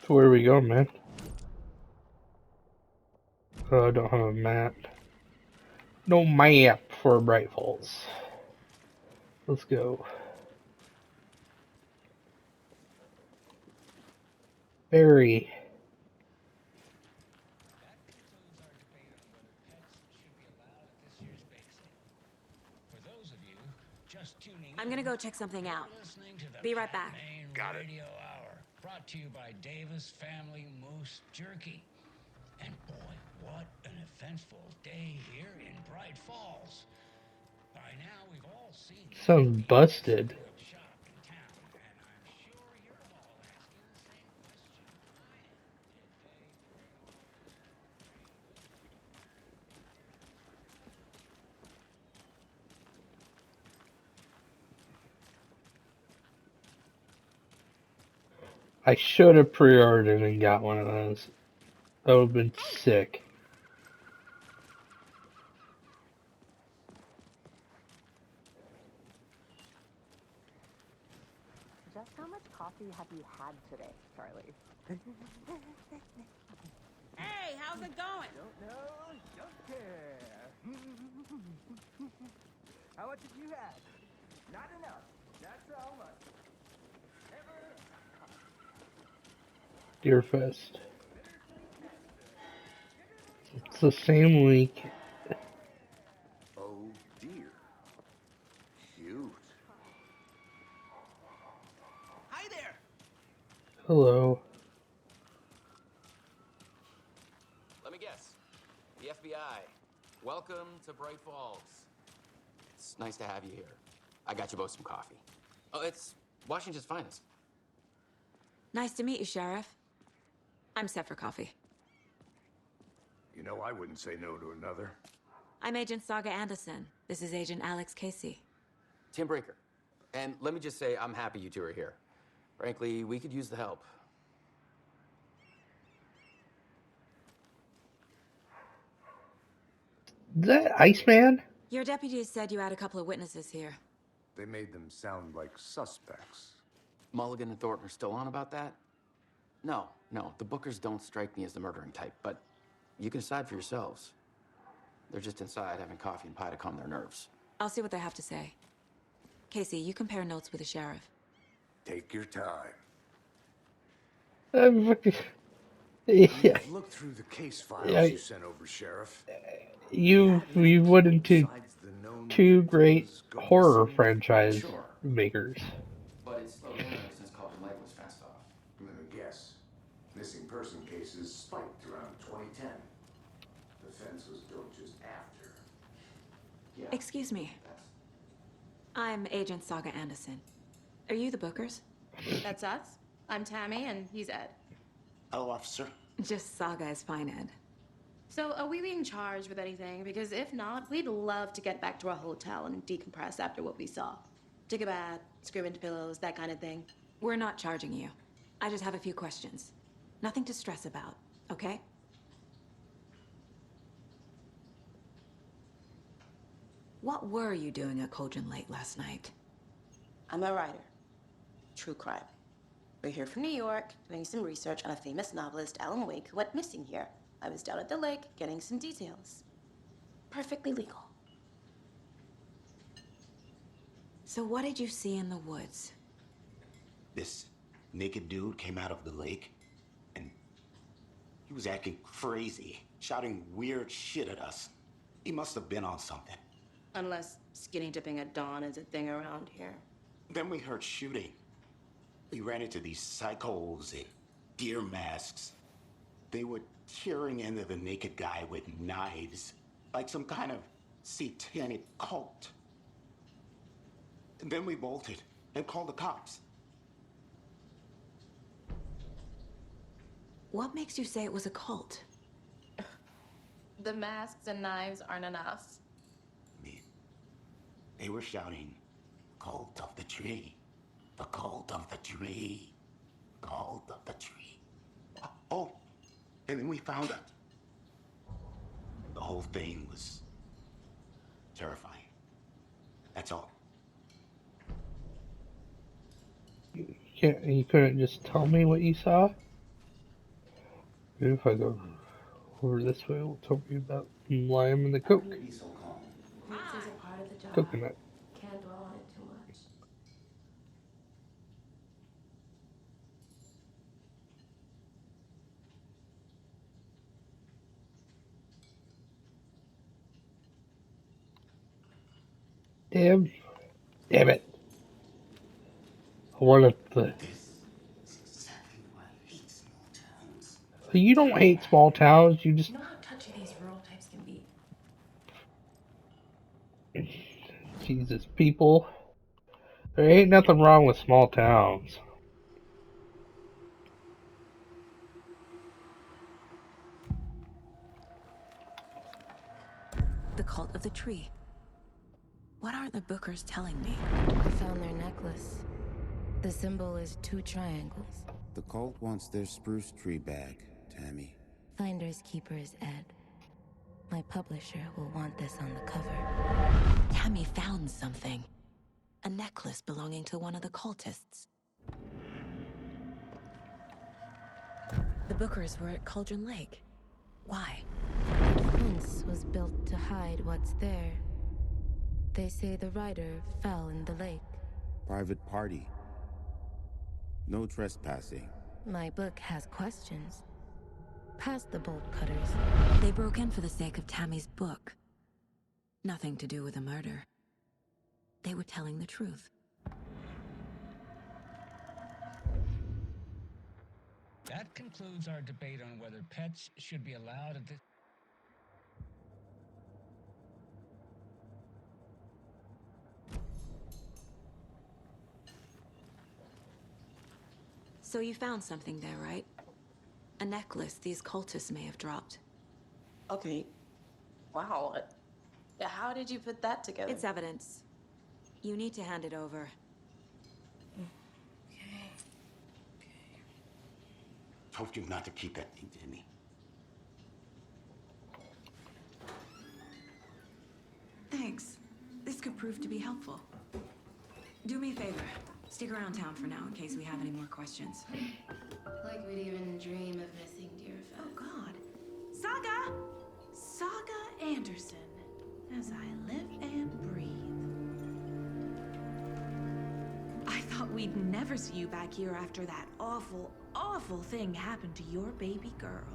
So where are we going, man? Oh, I don't have a map. No map for Bright Falls. Let's go. Barry. That concludes our debate on whether pets should be allowed at this year's bake sale. For those of you just tuning I'm in, gonna go check something out. you're listening to the Be right Cat back. Main Got it. Radio Hour, brought to you by Davis Family Moose Jerky. And boy, what an eventful day here in Bright Falls. By now, we've all seen the Sounds movie busted. setting up shop in town, and I'm sure you're all asking the same question I am. Did they bring all the necessary I should have pre-ordered and got one of those. That would have been sick. Just how much coffee have you had today, Charlie? Hey, how's it going? Don't know, don't care. How much have you had? Not enough. That's all much. Deerfest. It's the same week. Oh dear. Cute. Hi there. Hello. Let me guess. The FBI. Welcome to Bright Falls. It's nice to have you here. I got you both some coffee. Oh, it's Washington's finest. Nice to meet you, Sheriff. I'm set for coffee. You know, I wouldn't say no to another. I'm Agent Saga Anderson. This is Agent Alex Casey. Tim Breaker. And let me just say, I'm happy you two are here. Frankly, we could use the help. Is that Iceman? Your deputies said you had a couple of witnesses here. They made them sound like suspects. Mulligan and Thornton are still on about that? No, the Bookers don't strike me as the murdering type, but you can decide for yourselves. They're just inside having coffee and pie to calm their nerves. I'll see what they have to say. Casey, you compare notes with the sheriff. Take your time. Yeah, I've looked through the case files Yeah. you sent over, Sheriff. you went into Besides the known two great victims go horror missing? franchise Sure. makers. But it's slowed down ever since Calder Lake was fenced off. Let me guess. Missing person cases spiked around 2010. The fence was built just after. Yeah. Excuse me. That's... I'm Agent Saga Anderson. Are you the Bookers? That's us. I'm Tammy, and he's Ed. Hello, officer. Just Saga is fine, Ed. So, are we being charged with anything? Because if not, we'd love to get back to our hotel and decompress after what we saw. Take a bath, scream into pillows, that kind of thing. We're not charging you. I just have a few questions. Nothing to stress about, okay? What were you doing at Cauldron Lake last night? I'm a writer. True crime. We're here from New York, doing some research on a famous novelist, Alan Wake, who went missing here. I was down at the lake, getting some details. Perfectly legal. So what did you see in the woods? This naked dude came out of the lake, and he was acting crazy, shouting weird shit at us. He must have been on something. Unless skinny dipping at dawn is a thing around here. Then we heard shooting. We ran into these psychos in deer masks. They were tearing into the naked guy with knives, like some kind of satanic cult. And then we bolted and called the cops. What makes you say it was a cult? The masks and knives aren't enough. I mean, they were shouting, "Cult of the tree, the cult of the tree, cult of the tree." Oh, and then we found out. The whole thing was terrifying. That's all. You couldn't just tell me what you saw? If I go over this way, it'll tell me about lime and the coke. Be so calm. This is a part of the job. Coconut. Can't dwell on it too much. Damn. Damn it. I wanted the. This is exactly why I hate small towns. You don't hate small towns, you just. You know how touchy these rural types can be. Jesus, people. There ain't nothing wrong with small towns. The cult of the tree. What are the Bookers telling me? I found their necklace. The symbol is 2 triangles. The cult wants their spruce tree back, Tammy. Finders keepers, Ed. My publisher will want this on the cover. Tammy found something. A necklace belonging to one of the cultists. The Bookers were at Cauldron Lake. Why? The fence was built to hide what's there. They say the rider fell in the lake. Private party. No trespassing. My book has questions. Past the bolt cutters. They broke in for the sake of Tammy's book. Nothing to do with a murder. They were telling the truth. That concludes our debate on whether pets should be allowed at the... So you found something there, right? A necklace these cultists may have dropped. Okay. Wow. How did you put that together? It's evidence. You need to hand it over. Told you not to keep that thing, Tammy. Thanks. This could prove to be helpful. Do me a favor. Stick around town for now in case we have any more questions. Like we'd even dream of missing dear Oh, God. Saga! Saga Anderson. As I live and breathe. I thought we'd never see you back here after that awful, awful thing happened to your baby girl.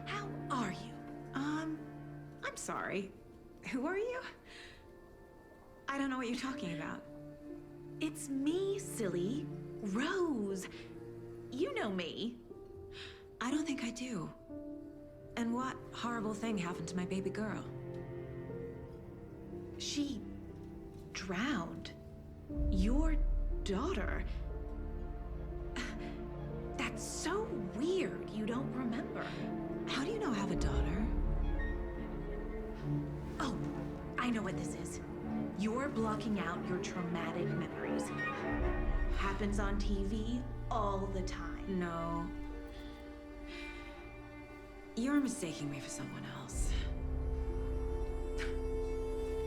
How are you? I'm sorry. Who are you? I don't know what you're talking about. It's me, silly. Rose. You know me. I don't think I do. And what horrible thing happened to my baby girl? She drowned. Your daughter. That's so weird you don't remember. How do you know I have a daughter? Oh, I know what this is. You're blocking out your traumatic memories. Happens on TV all the time. No. You're mistaking me for someone else.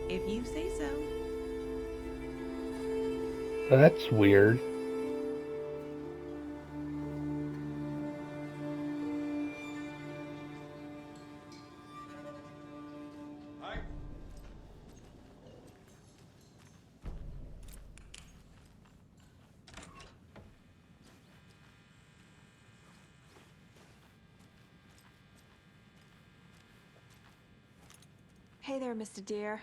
If you say so. That's weird. Hey there, Mr. Deer.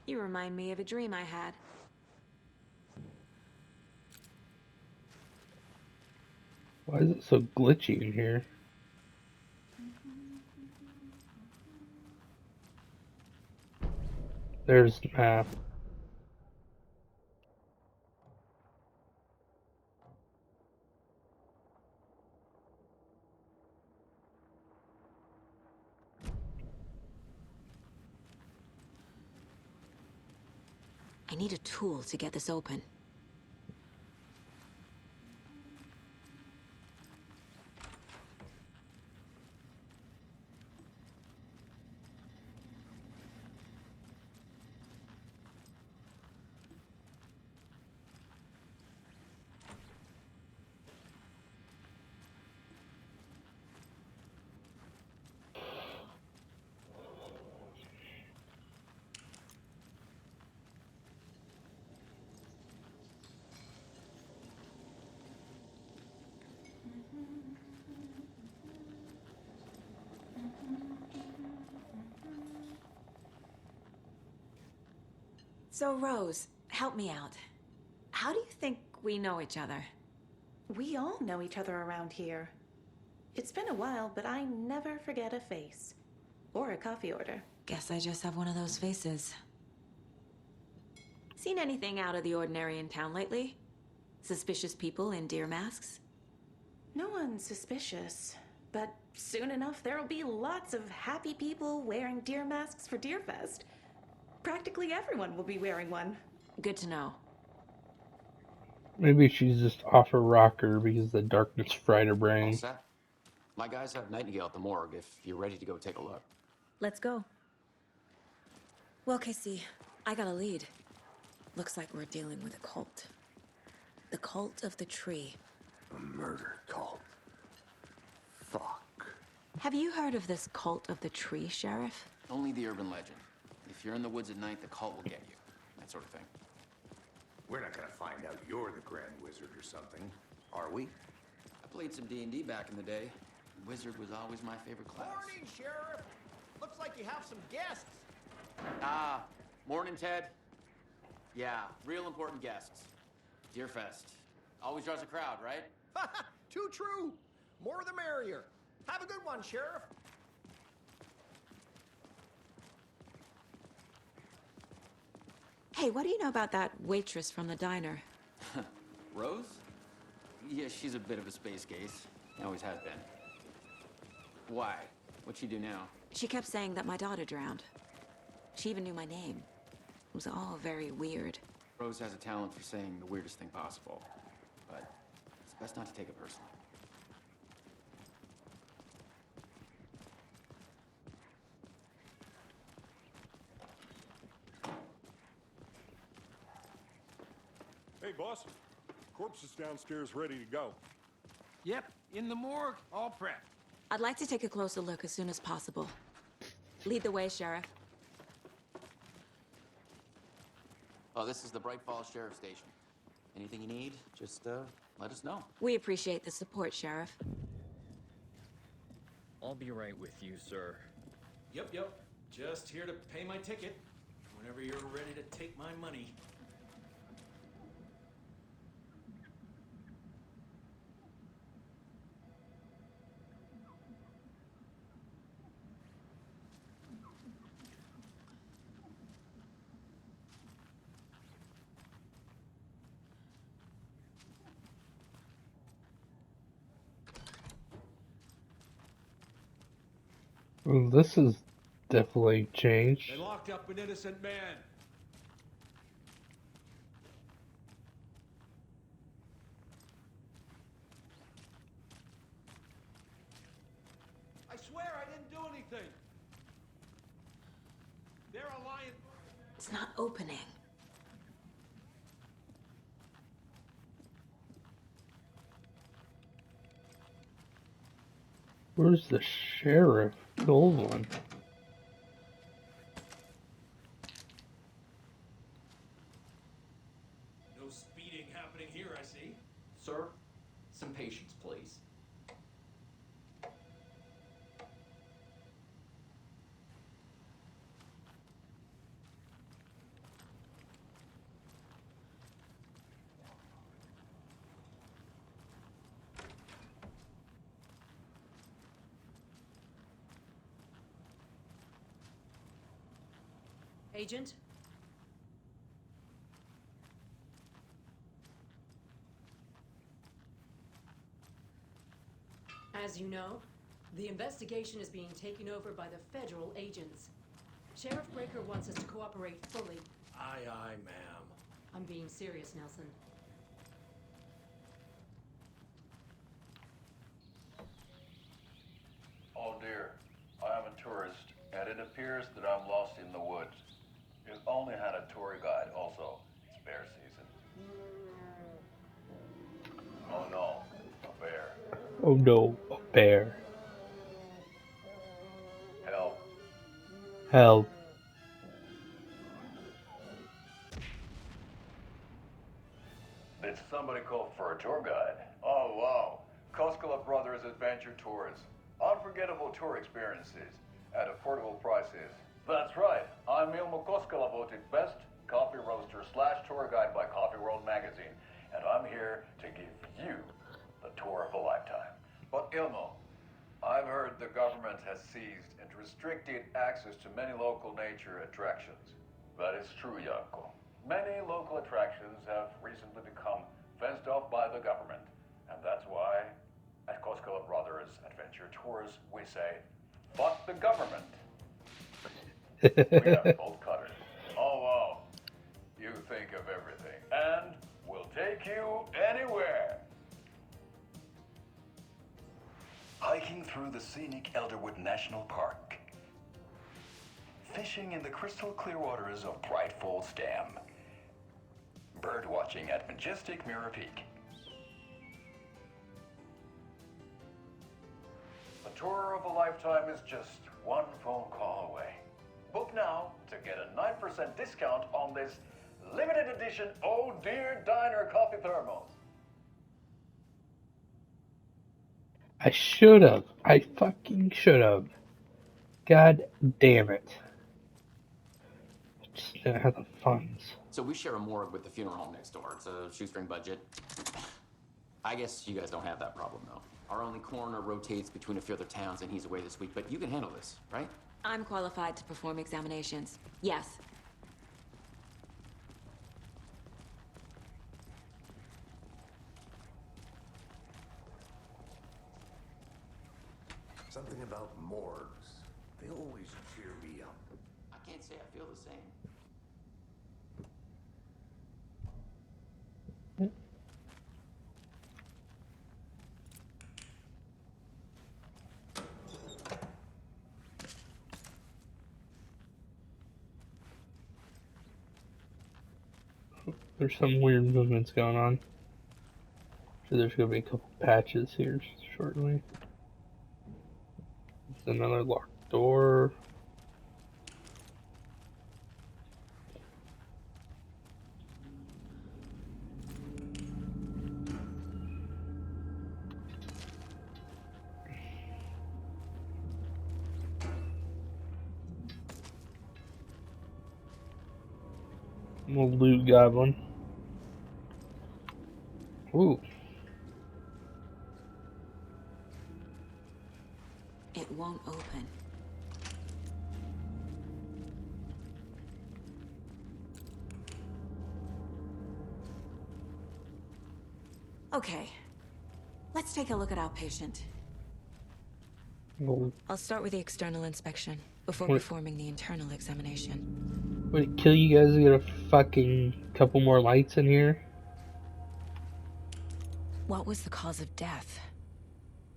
You remind me of a dream I had. Why is it so glitchy in here? There's the map. I need a tool to get this open. So, Rose, help me out. How do you think we know each other? We all know each other around here. It's been a while, but I never forget a face. Or a coffee order. Guess I just have one of those faces. Seen anything out of the ordinary in town lately? Suspicious people in deer masks? No one's suspicious. But soon enough, there'll be lots of happy people wearing deer masks for Deerfest. Practically everyone will be wearing one. Good to know. Maybe she's just off her rocker because the darkness fried her All brain. set. My guys have Nightingale at the morgue if you're ready to go take a look. Let's go. Well, Casey, I got a lead. Looks like we're dealing with a cult. The Cult of the Tree. A murder cult. Fuck. Have you heard of this Cult of the Tree, Sheriff? Only the urban legend. If you're in the woods at night, the cult will get you. That sort of thing. We're not gonna find out you're the Grand Wizard or something, are we? I played some D&D back in the day. Wizard was always my favorite class. Morning, Sheriff. Looks like you have some guests. Ah, morning, Ted. Yeah, real important guests. Deerfest. Always draws a crowd, right? Too true. More the merrier. Have a good one, Sheriff. Hey, what do you know about that waitress from the diner? Rose? Yeah, she's a bit of a space case. Always has been. Why? What'd she do now? She kept saying that my daughter drowned. She even knew my name. It was all very weird. Rose has a talent for saying the weirdest thing possible. But it's best not to take it personally. Hey, boss. Corpse is downstairs ready to go. Yep, in the morgue, all prepped. I'd like to take a closer look as soon as possible. Lead the way, Sheriff. Oh, this is the Bright Falls Sheriff Station. Anything you need, just let us know. We appreciate the support, Sheriff. I'll be right with you, sir. Yep. Just here to pay my ticket. Whenever you're ready to take my money. Well, this is definitely changed. They locked up an innocent man. I swear I didn't do anything. They're a lying. It's not opening. Where's the sheriff? The old one. No speeding happening here, I see. Sir, some patience, please. Agent? As you know, the investigation is being taken over by the federal agents. Sheriff Breaker wants us to cooperate fully. Aye, ma'am. I'm being serious, Nelson. Oh dear, I am a tourist, and it appears that I'm lost in the woods. You only had a tour guide, also. It's bear season. Oh no, a bear. Oh no, a bear. Help. Help. Did somebody call for a tour guide? Oh wow, Koskela Brothers Adventure Tours. Unforgettable tour experiences at affordable prices. That's right, I'm Ilmo Koskela voted best coffee roaster / tour guide by Coffee World magazine, and I'm here to give you the tour of a lifetime. But Ilmo, I've heard the government has seized and restricted access to many local nature attractions. That is true, Janko. Many local attractions have recently become fenced off by the government, and that's why at Koskela Brothers Adventure Tours we say, fuck the government. We have bolt cutters. Oh wow, you think of everything, and we'll take you anywhere. Hiking through the scenic Elderwood National Park. Fishing in the crystal clear waters of Bright Falls Dam. Bird watching at majestic Mirror Peak. A tour of a lifetime is just one phone call away. Book now to get a 9% discount on this limited edition Oh Dear Diner coffee thermos. I should have. I fucking should have. God damn it. I just didn't have the funds. So we share a morgue with the funeral home next door. It's a shoestring budget. I guess you guys don't have that problem, though. Our only coroner rotates between a few other towns, and he's away this week. But you can handle this, right? I'm qualified to perform examinations. Yes. Something about morgues. They always cheer me up. I can't say I feel the same. There's some weird movements going on. So there's gonna be a couple patches here shortly. There's another locked door. Little loot goblin. Ooh. It won't open. Okay. Let's take a look at our patient. Well, I'll start with the external inspection before Wait. performing the internal examination. would it kill you guys to get a fucking couple more lights in here? What was the cause of death?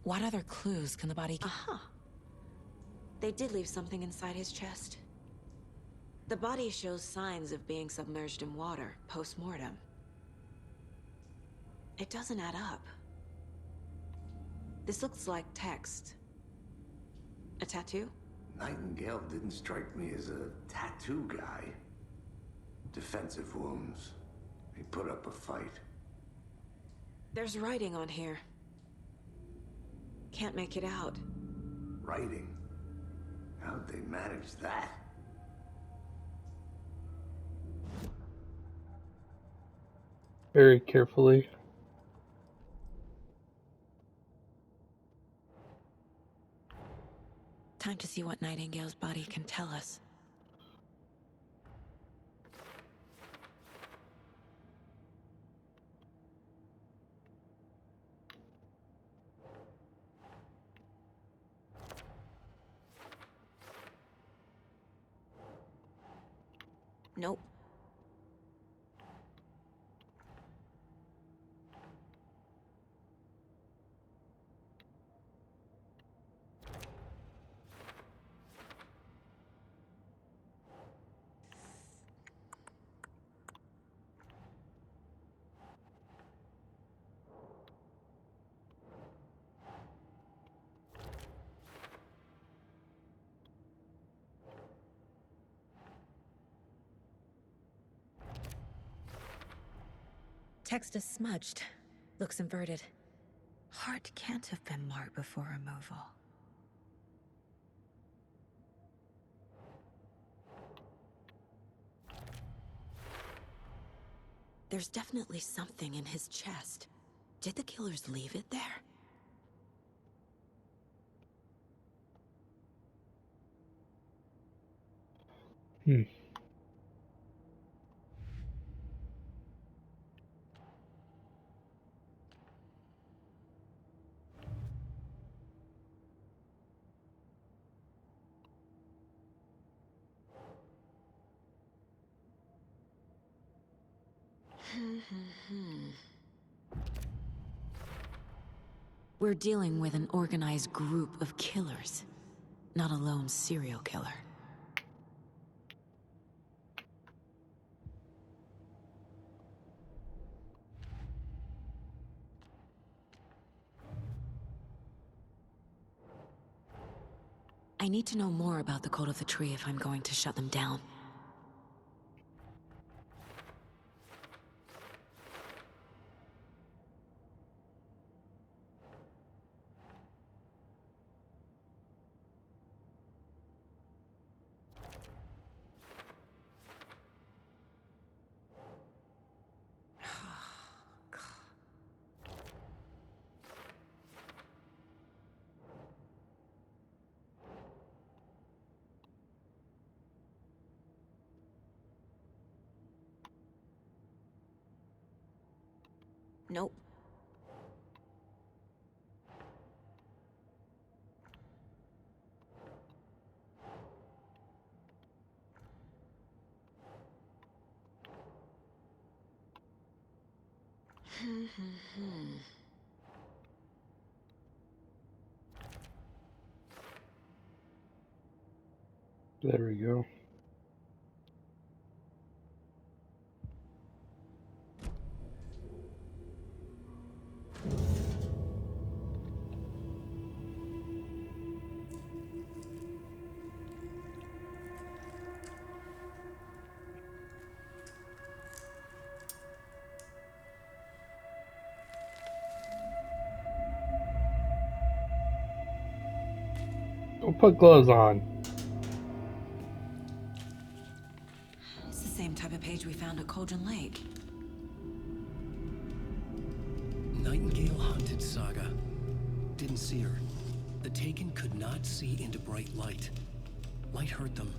What other clues can the body give? Aha. They did leave something inside his chest. The body shows signs of being submerged in water post-mortem. It doesn't add up. This looks like text. A tattoo? Nightingale didn't strike me as a tattoo guy. Defensive wounds. He put up a fight. There's writing on here. Can't make it out. Writing? How'd they manage that? Very carefully. Time to see what Nightingale's body can tell us. Nope. Text is smudged. Looks inverted. Heart can't have been marked before removal. There's definitely something in his chest. Did the killers leave it there? We're dealing with an organized group of killers, not a lone serial killer. I need to know more about the Cult of the Tree if I'm going to shut them down. Nope. There we go. Don't put gloves on. It's the same type of page we found at Cauldron Lake. Nightingale hunted Saga. Didn't see her. The Taken could not see into bright light. Light hurt them,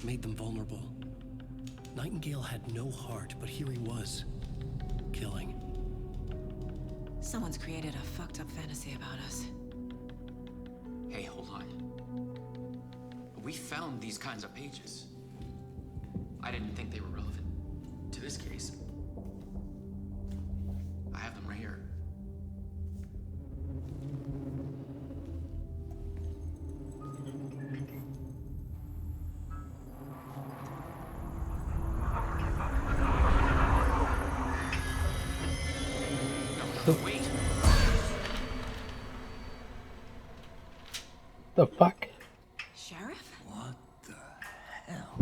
made them vulnerable. Nightingale had no heart, but here he was, killing. Someone's created a fucked up fantasy about us. Hey, hold on. We found these kinds of pages. I didn't think they were relevant to this case. I have them right here. No, wait. The fuck? Sheriff? What the hell?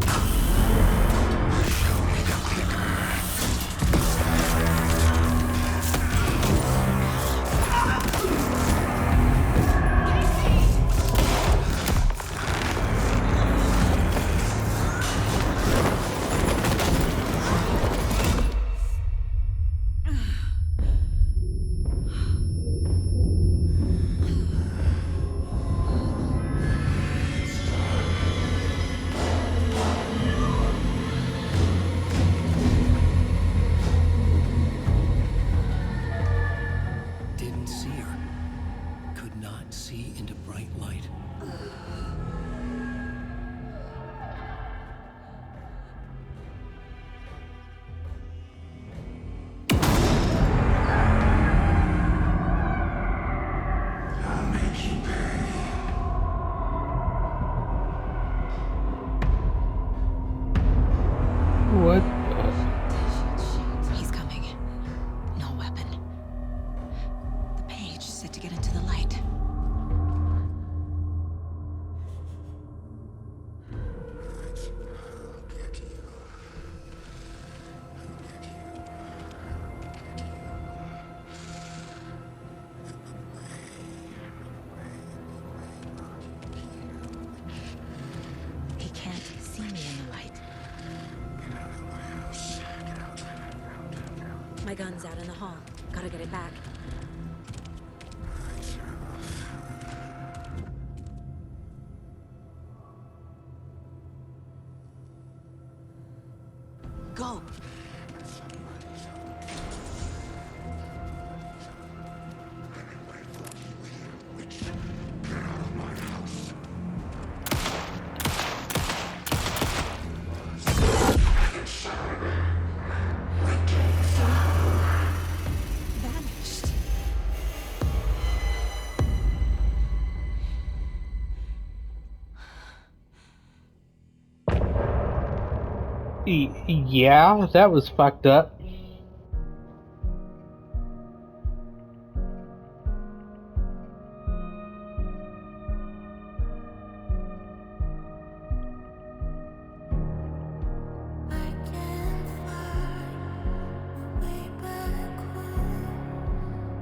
My gun's out in the hall. Gotta get it back. Go! Vanished. Yeah, that was fucked up.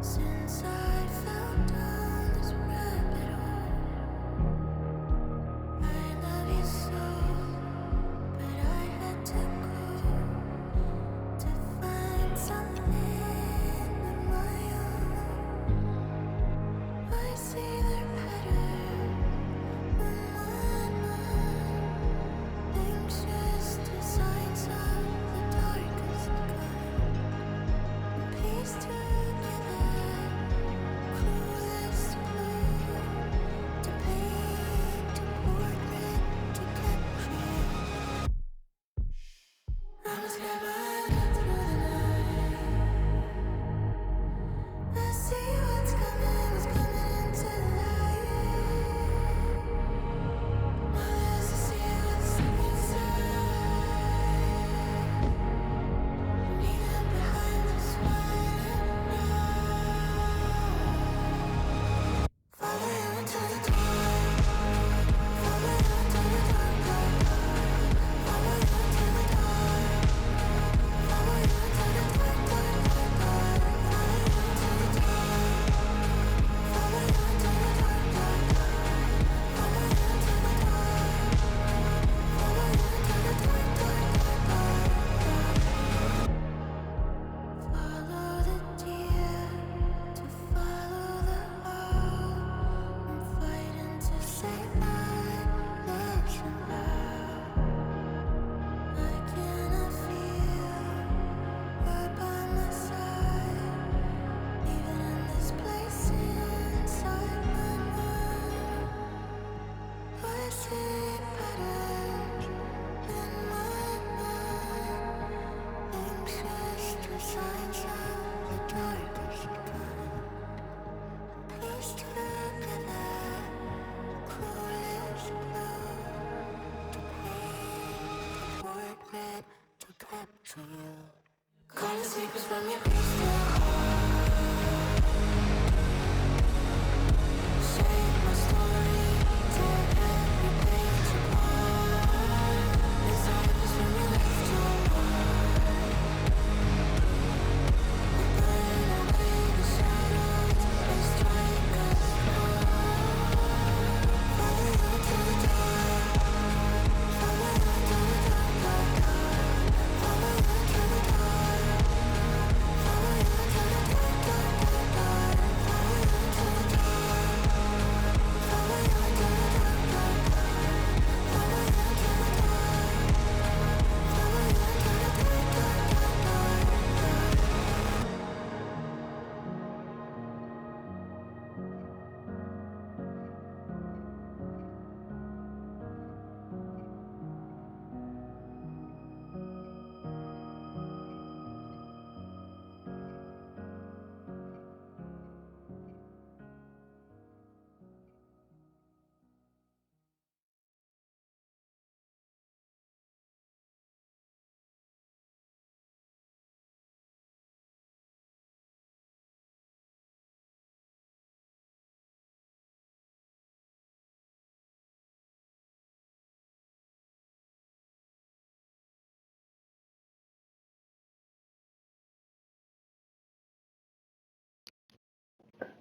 Since I fell down this rabbit hole, I love you so, but I had to go to find something of my own. I see the pattern in my mind, anxious designs of the darkest kind, piece together. Clueless clue to paint a portrait to capture. I'm a scared through the night. I see what's coming into the light. Now there's a sea what's inside. Leaving behind this one. Follow you into the dark. Follow you into the dark, dark, dark. Follow you into the dark. Follow you into the dark, dark, dark, dark. Follow you into the dark. Follow you into the dark, dark, dark. Follow you into the dark. Follow you into the dark, dark, dark, dark. Follow the deer to follow the owl. I'm fighting to save my legs somehow. I cannot feel you're by my side, even in this place inside my mind. I see patterns in my mind, anxious designs of the darkest kind. Piece together, clueless clue to paint a portrait to capture you. Call the secrets from your crystal heart. Shape my story, tear every page apart. Inside is when you left your heart. We burn away the shadows, they strike us hard. Follow you to the dark. Follow you to the dark, dark, dark. Follow you to the dark. Follow you to the dark, dark, dark, dark. Follow you to the dark. Follow you to the dark, dark, dark. Follow you to the dark. Follow you to the dark, dark,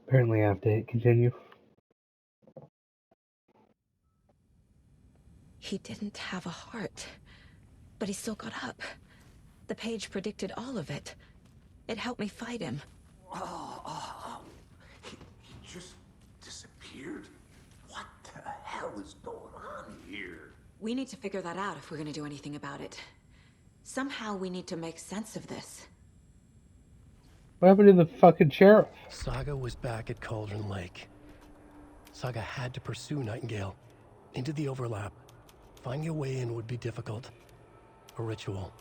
Apparently I have to hit continue. He didn't have a heart, but he still got up. The page predicted all of it. It helped me fight him. He just disappeared? What the hell is going on here? We need to figure that out if we're gonna do anything about it. Somehow we need to make sense of this. What happened to the fucking sheriff? Saga was back at Cauldron Lake. Saga had to pursue Nightingale into the overlap. Finding a way in would be difficult. A ritual.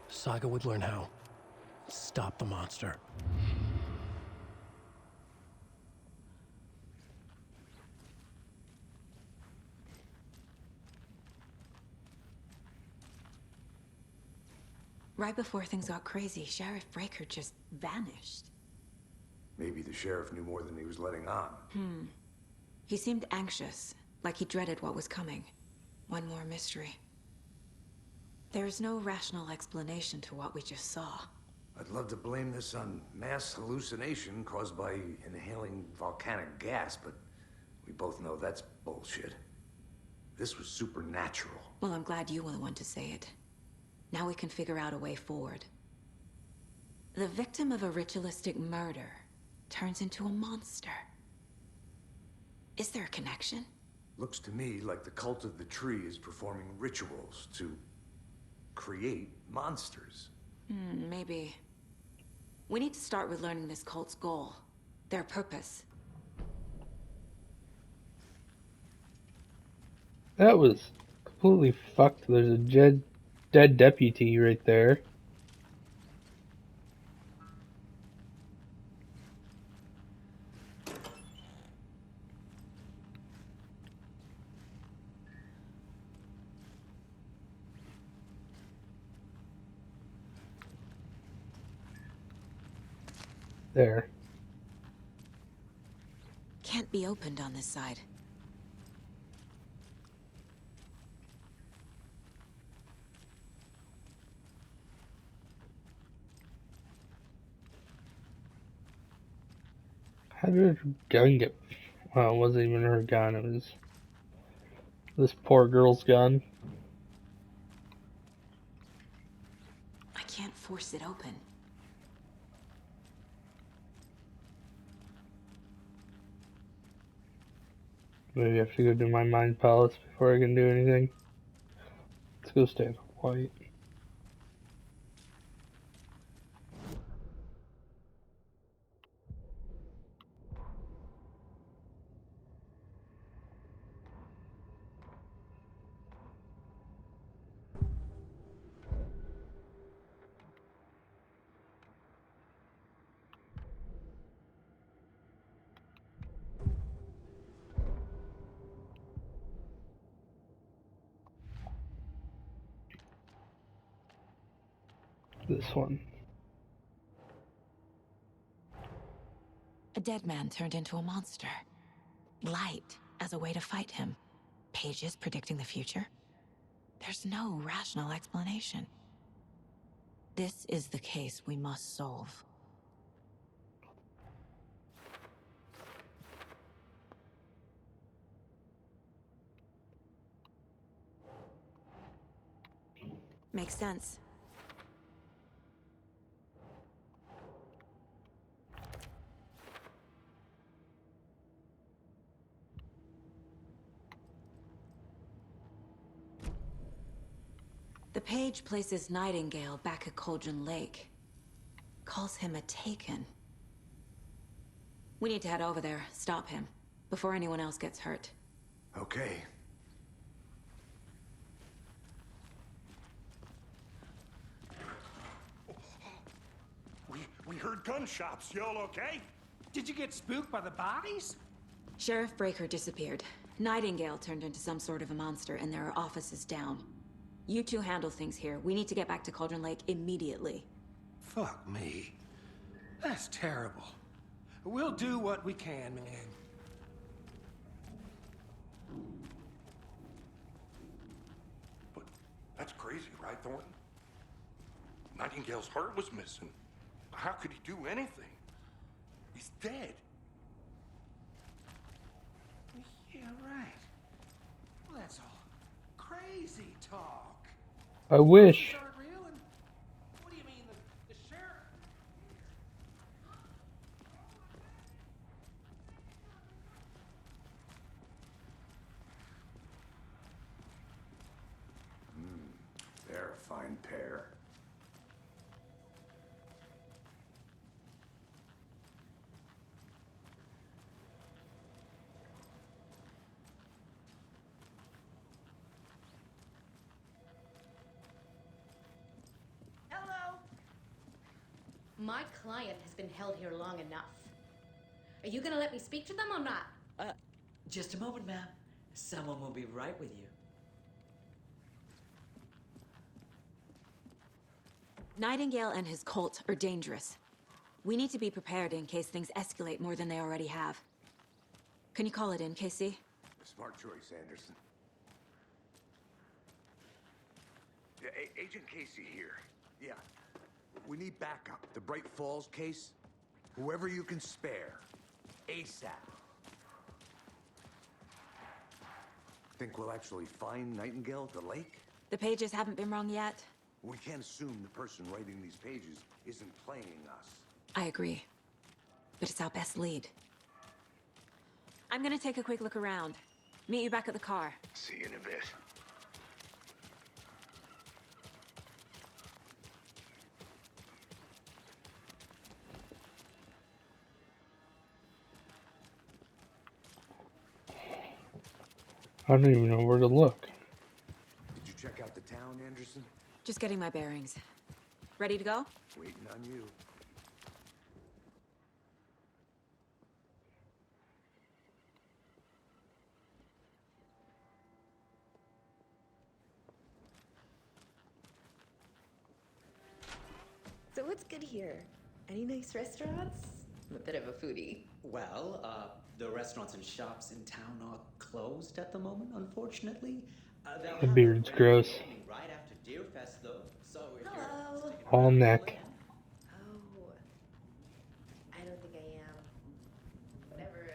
Saga would learn how. Stop the monster. Right before things got crazy, Sheriff Breaker just vanished. Maybe the sheriff knew more than he was letting on. He seemed anxious, like he dreaded what was coming. One more mystery. There's no rational explanation to what we just saw. I'd love to blame this on mass hallucination caused by inhaling volcanic gas, but we both know that's bullshit. This was supernatural. Well, I'm glad you were the one to say it. Now we can figure out a way forward. The victim of a ritualistic murder turns into a monster. Is there a connection? Looks to me like the cult of the tree is performing rituals to create monsters. Maybe. We need to start with learning this cult's goal. Their purpose. That was completely fucked. There's a dead deputy right there. There. Can't be opened on this side. How did her gun get... Well, it wasn't even her gun, it was this poor girl's gun. I can't force it open. Maybe I have to go do my mind palace before I can do anything. Let's go stay in white. This one. A dead man turned into a monster. Light as a way to fight him. Pages predicting the future. There's no rational explanation. This is the case we must solve. Makes sense. The page places Nightingale back at Cauldron Lake. Calls him a Taken. We need to head over there, stop him, before anyone else gets hurt. Okay. We heard gunshots. Y'all okay? Did you get spooked by the bodies? Sheriff Breaker disappeared. Nightingale turned into some sort of a monster, and there are offices down. You two handle things here. We need to get back to Cauldron Lake immediately. Fuck me. That's terrible. We'll do what we can, man. But that's crazy, right, Thornton? Nightingale's heart was missing. How could he do anything? He's dead. Yeah, right. Well, that's all crazy talk. I wish. Start reeling. What do you mean, the sheriff? pair. Hello. My client has been held here long enough. Are you gonna let me speak to them or not? Just a moment, ma'am. Someone will be right with you. Nightingale and his cult are dangerous. We need to be prepared in case things escalate more than they already have. Can you call it in, Casey? Smart choice, Anderson. Yeah, Agent Casey here. Yeah. We need backup. The Bright Falls case. Whoever you can spare. ASAP. Think we'll actually find Nightingale at the lake? The pages haven't been wrong yet. We can't assume the person writing these pages isn't playing us. I agree. But it's our best lead. I'm gonna take a quick look around. Meet you back at the car. See you in a bit. I don't even know where to look. Did you check out the town, Anderson? Just getting my bearings. Ready to go? Waiting on you. So what's good here? Any nice restaurants? I'm a bit of a foodie. Well, the restaurants and shops in town are closed at the moment, unfortunately. They'll The have beard's a gross. opening right after Deerfest, though. So if Hello. All neck. Oh, I don't think I am. Whatever.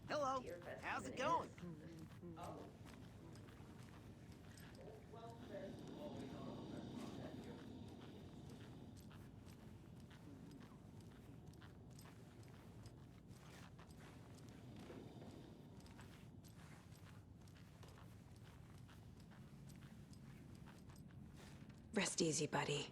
Hello. How's it going? Rest easy, buddy.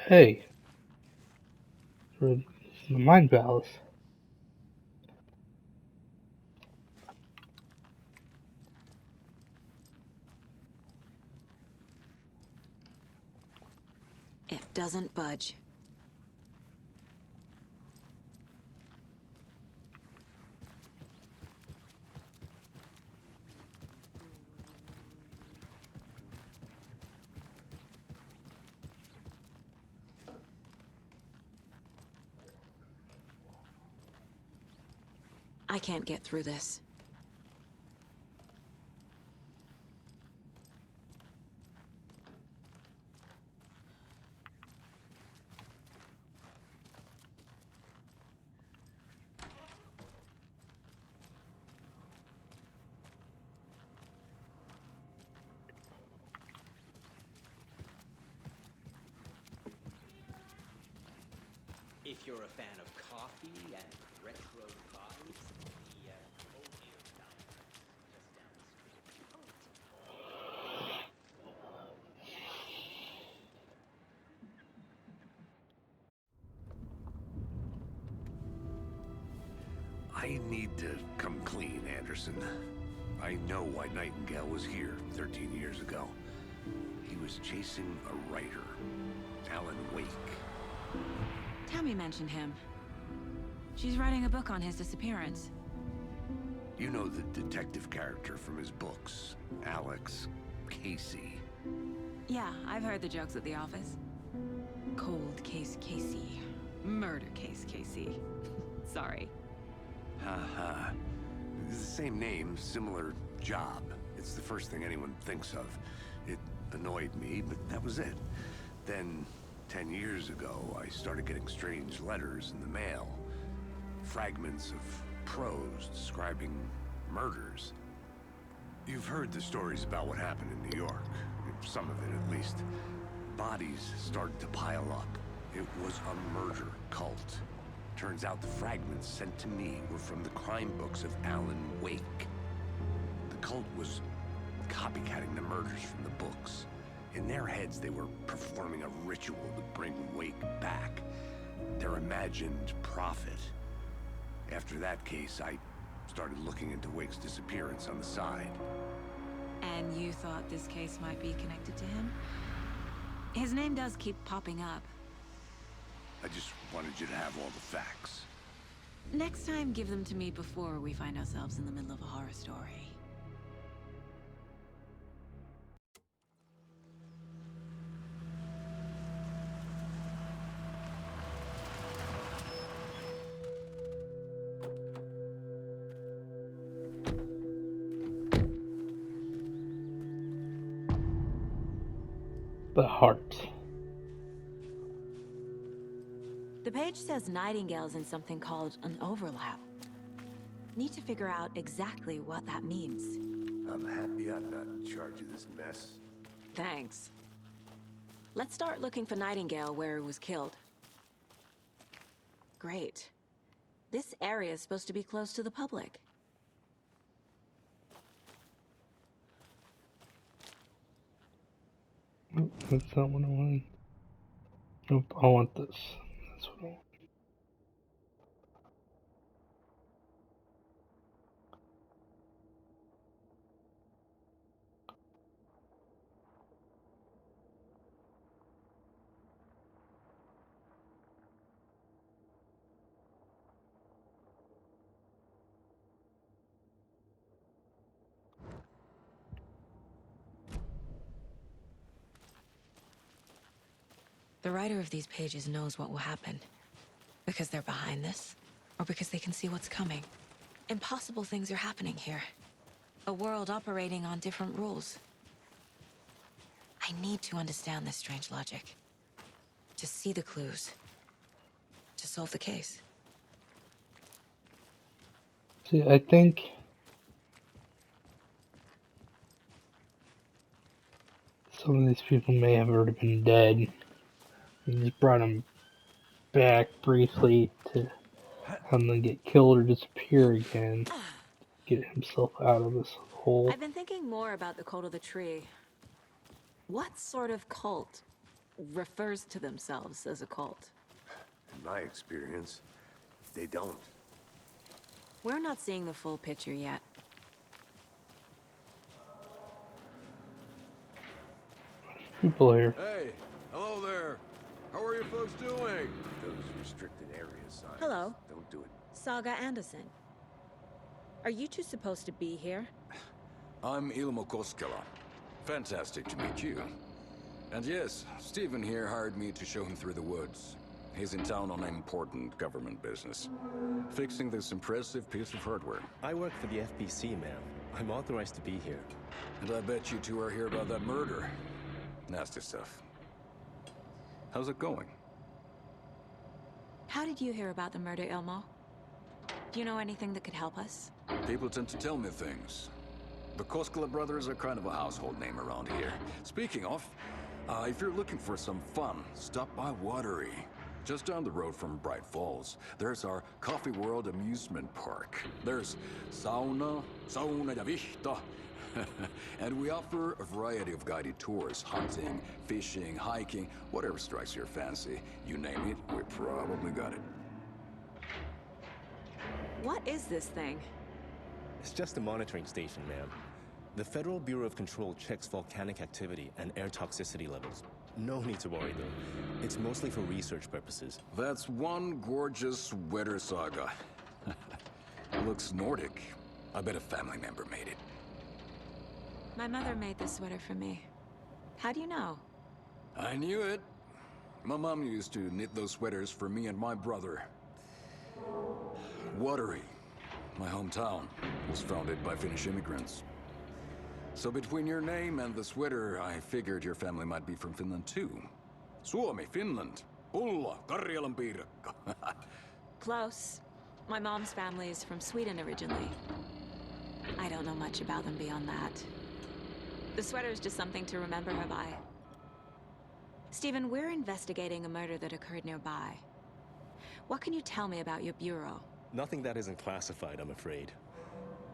Hey. For the Mind Palace. It doesn't budge. I can't get through this. If you're a fan of coffee and retro vibes, the O'Neill Diner just down the street. I need to come clean, Anderson. I know why Nightingale was here 13 years ago. He was chasing a writer, Alan Wake. Tammy mentioned him. She's writing a book on his disappearance. You know the detective character from his books, Alex Casey. Yeah, I've heard the jokes at the office. Cold case Casey. Murder case Casey. Sorry. Ha. It's the same name, similar job. It's the first thing anyone thinks of. It annoyed me, but that was it. Then, 10 years ago, I started getting strange letters in the mail. Fragments of prose describing murders. You've heard the stories about what happened in New York. Some of it, at least. Bodies started to pile up. It was a murder cult. Turns out the fragments sent to me were from the crime books of Alan Wake. The cult was copycatting the murders from the books. In their heads, they were performing a ritual to bring Wake back. Their imagined prophet. After that case, I started looking into Wake's disappearance on the side. And you thought this case might be connected to him? His name does keep popping up. I just wanted you to have all the facts. Next time, give them to me before we find ourselves in the middle of a horror story. The heart. The page says Nightingale's in something called an overlap. Need to figure out exactly what that means. I'm happy I'm not in charge of this mess. Thanks. Let's start looking for Nightingale where he was killed. Great. This area is supposed to be close to the public. Nope, that's not what I want. Nope, I want this. That's what I want. The writer of these pages knows what will happen. Because they're behind this, or because they can see what's coming. Impossible things are happening here. A world operating on different rules. I need to understand this strange logic. To see the clues. To solve the case. See, I think some of these people may have already been dead. You just brought them back briefly to have them get killed or disappear again. Get himself out of this hole. I've been thinking more about the cult of the tree. What sort of cult refers to themselves as a cult? In my experience, they don't. We're not seeing the full picture yet. People here. Hey, hello there. How are you folks doing? Those restricted area signs. Hello. Don't do it. Saga Anderson. Are you two supposed to be here? I'm Ilmo Koskela. Fantastic to meet you. And yes, Stephen here hired me to show him through the woods. He's in town on important government business. Fixing this impressive piece of hardware. I work for the FBC, ma'am. I'm authorized to be here. And I bet you two are here about that murder. Nasty stuff. How's it going? How did you hear about the murder, Ilmo? Do you know anything that could help us? People tend to tell me things. The Koskela brothers are kind of a household name around here. Speaking of, if you're looking for some fun, stop by Watery. Just down the road from Bright Falls, there's our Coffee World amusement park. There's sauna ja vihta. And we offer a variety of guided tours, hunting, fishing, hiking, whatever strikes your fancy. You name it, we probably got it. What is this thing? It's just a monitoring station, ma'am. The Federal Bureau of Control checks volcanic activity and air toxicity levels. No need to worry, though. It's mostly for research purposes. That's one gorgeous sweater, Saga. Looks Nordic. I bet a family member made it. My mother made this sweater for me. How do you know? I knew it. My mom used to knit those sweaters for me and my brother. Watery, my hometown, was founded by Finnish immigrants. So between your name and the sweater, I figured your family might be from Finland too. Suomi, Finland. Pulla, Karjalan piirakka. Close. My mom's family is from Sweden originally. I don't know much about them beyond that. The sweater is just something to remember her by. Stephen, we're investigating a murder that occurred nearby. What can you tell me about your bureau? Nothing that isn't classified, I'm afraid.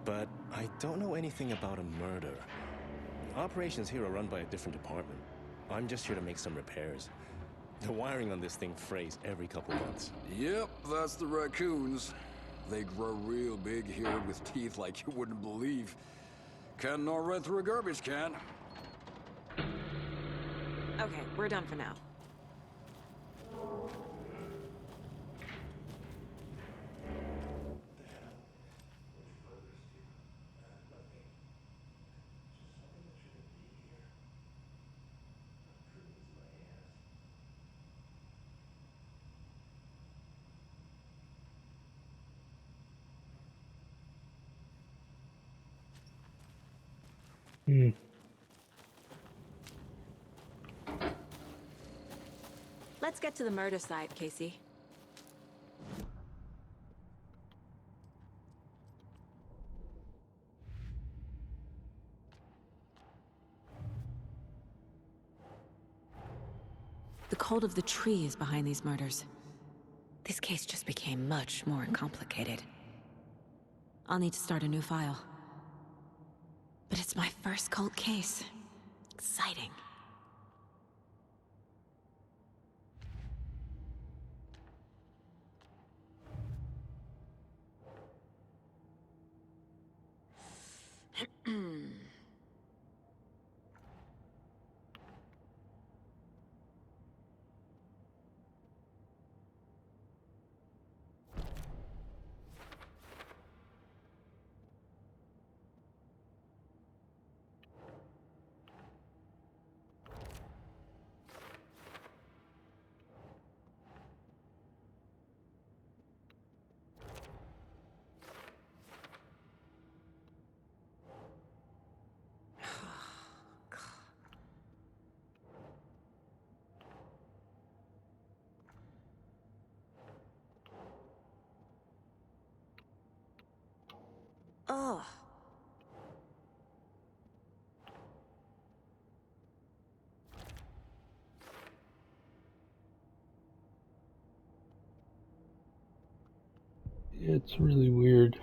But I don't know anything about a murder. Operations here are run by a different department. I'm just here to make some repairs. The wiring on this thing frays every couple months. Yep, that's the raccoons. They grow real big here with teeth like you wouldn't believe. Can't gnaw right through a garbage can. Okay, we're done for now. Let's get to the murder site, Casey. The cult of the tree is behind these murders. This case just became much more complicated. I'll need to start a new file. But it's my first cult case. Exciting. Ugh. It's really weird.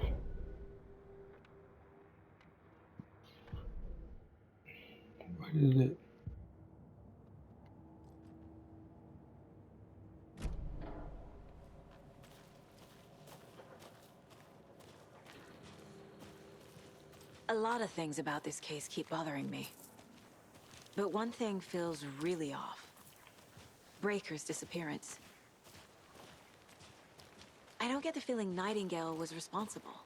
Why did it? A lot of things about this case keep bothering me. But one thing feels really off. Breaker's disappearance. I don't get the feeling Nightingale was responsible.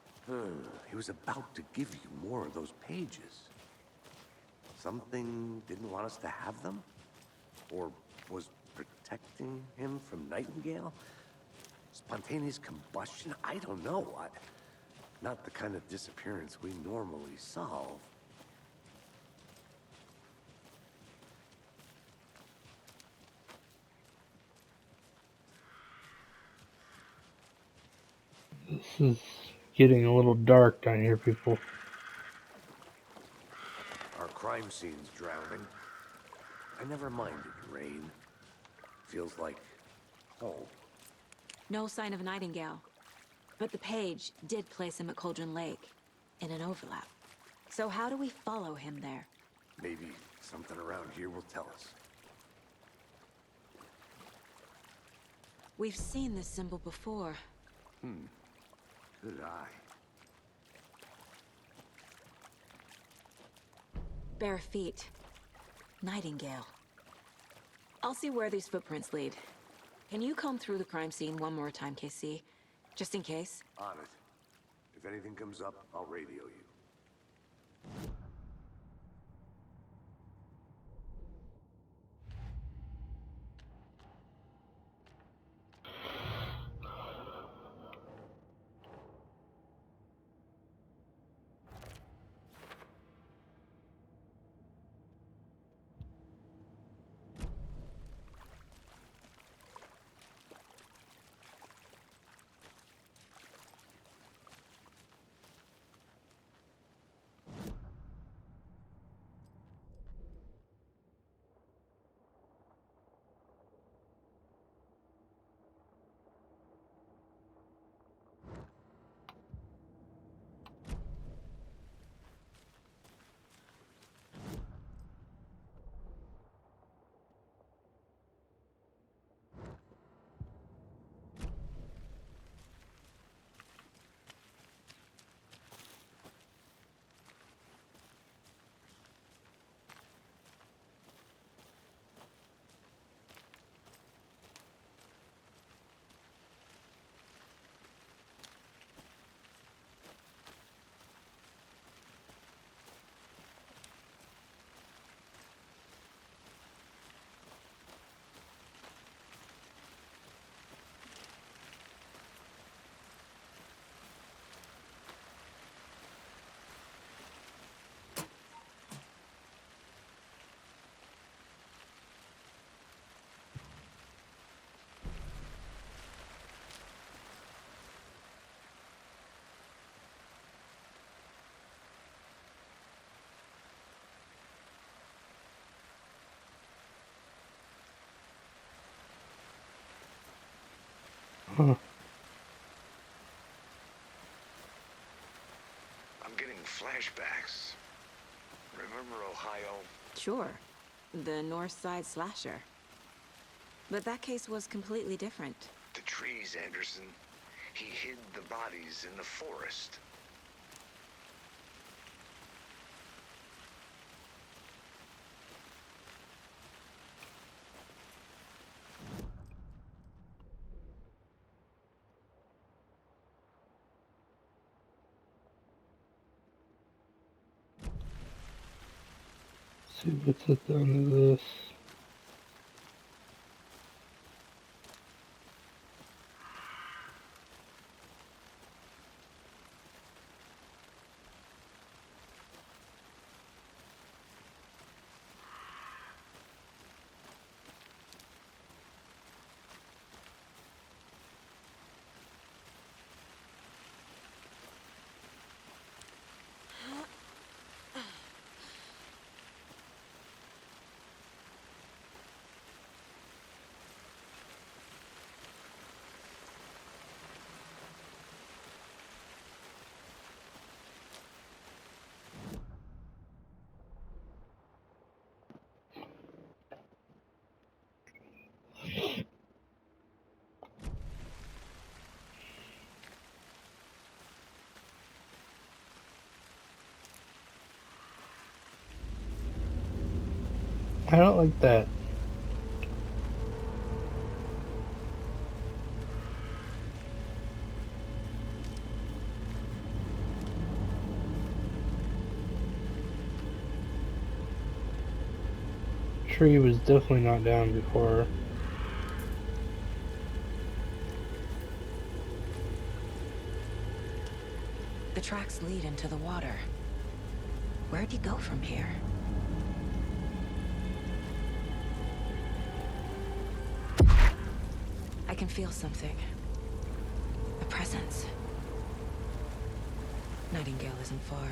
He was about to give you more of those pages. Something didn't want us to have them? Or was protecting him from Nightingale? Spontaneous combustion? I don't know. Not the kind of disappearance we normally solve. This is getting a little dark down here, people. Our crime scene's drowning. I never minded rain. Feels like home. No sign of Nightingale. But the page did place him at Cauldron Lake, in an overlap. So how do we follow him there? Maybe something around here will tell us. We've seen this symbol before. Good eye. Bare feet. Nightingale. I'll see where these footprints lead. Can you comb through the crime scene one more time, KC? Just in case? On it. If anything comes up, I'll radio you. Huh. I'm getting flashbacks. Remember Ohio? Sure. The North Side slasher. But that case was completely different. The trees, Anderson. He hid the bodies in the forest. See what's at the end of this. I don't like that. Tree was definitely not down before. The tracks lead into the water. Where'd he go from here? I can feel something. A presence. Nightingale isn't far.